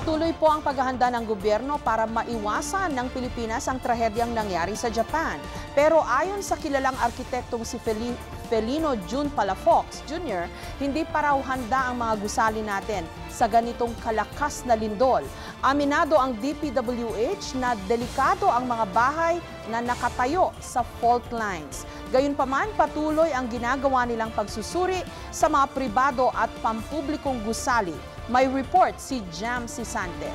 Patuloy po ang paghahanda ng gobyerno para maiwasan ng Pilipinas ang trahedyang nangyari sa Japan. Pero ayon sa kilalang arkitektong si Felino June Palafox Jr., hindi pa raw handa ang mga gusali natin sa ganitong kalakas na lindol. Aminado ang DPWH na delikado ang mga bahay na nakatayo sa fault lines. Gayunpaman, patuloy ang ginagawa nilang pagsusuri sa mga pribado at pampublikong gusali. May report si Jam Sisante.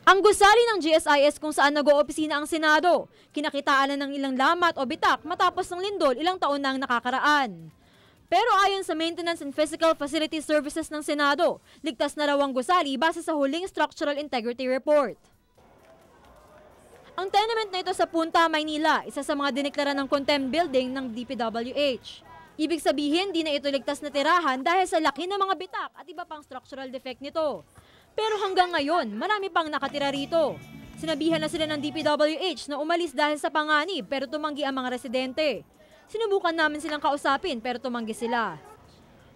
Ang gusali ng GSIS kung saan nag-oopisina ang Senado, kinakitaan na ng ilang lamat o bitak matapos ng lindol ilang taon na ang nakakaraan. Pero ayon sa Maintenance and Physical Facility Services ng Senado, ligtas na raw ang gusali base sa huling Structural Integrity Report. Ang tenement na ito sa Punta, Maynila, isa sa mga dineklara ng contempt building ng DPWH. Ibig sabihin, di na ito ligtas na tirahan dahil sa laki ng mga bitak at iba pang structural defect nito. Pero hanggang ngayon, marami pang nakatira rito. Sinabihan na sila ng DPWH na umalis dahil sa panganib pero tumanggi ang mga residente. Sinubukan namin silang kausapin pero tumanggi sila.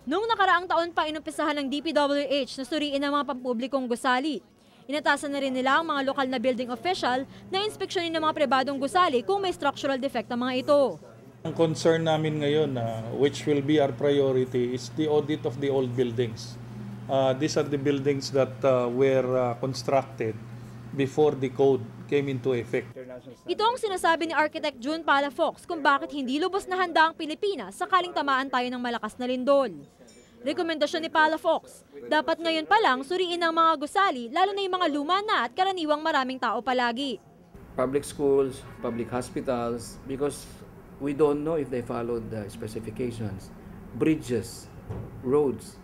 Noong nakaraang taon pa inumpisahan ng DPWH na suriin ang mga pampublikong gusali. Inatasan na rin nila ang mga lokal na building official na inspeksyonin ng mga pribadong gusali kung may structural defect ang mga ito. Ang concern namin ngayon, which will be our priority, is the audit of the old buildings. These are the buildings that were constructed before the code came into effect. Ito ang sinasabi ni Architect June Palafox kung bakit hindi lubos na handa ang Pilipinas sakaling tamaan tayo ng malakas na lindol. Rekomendasyon ni Palafox, dapat ngayon pa lang suriin ang mga gusali, lalo na yung mga luma na at karaniwang maraming tao palagi. Public schools, public hospitals, because we don't know if they followed the specifications. Bridges, roads.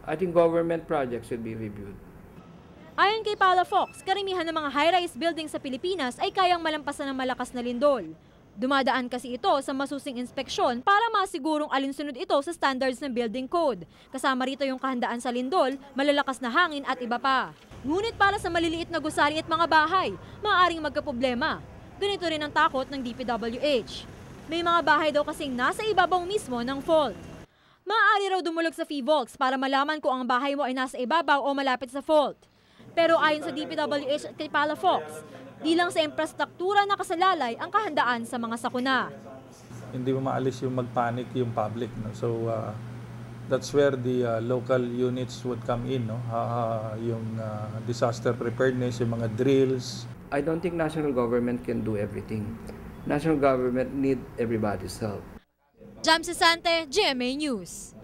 I think government projects should be reviewed. Ayon kay Palafox, karamihan ng mga high-rise buildings sa Pilipinas ay kayang malampasan ng malakas na lindol. Dumadaan kasi ito sa masusing inspeksyon para masigurong alinsunod ito sa standards ng building code. Kasama rito yung kahandaan sa lindol, malalakas na hangin at iba pa. Ngunit para sa maliliit na gusali at mga bahay, maaaring magkaproblema. Ganito rin ang takot ng DPWH. May mga bahay daw kasing nasa ibabaw mismo ng fault. Maaari raw dumulog sa FIVOLCS para malaman kung ang bahay mo ay nasa ibabaw o malapit sa fault. Pero ayon sa DPWH at kay Palafox, di lang sa infrastruktura nakasalalay ang kahandaan sa mga sakuna. Hindi mo maalis yung mag-panic yung public. No? So that's where the local units would come in. No? Yung disaster preparedness, yung mga drills. I don't think national government can do everything. National government need everybody's help. Jam Sisante, GMA News.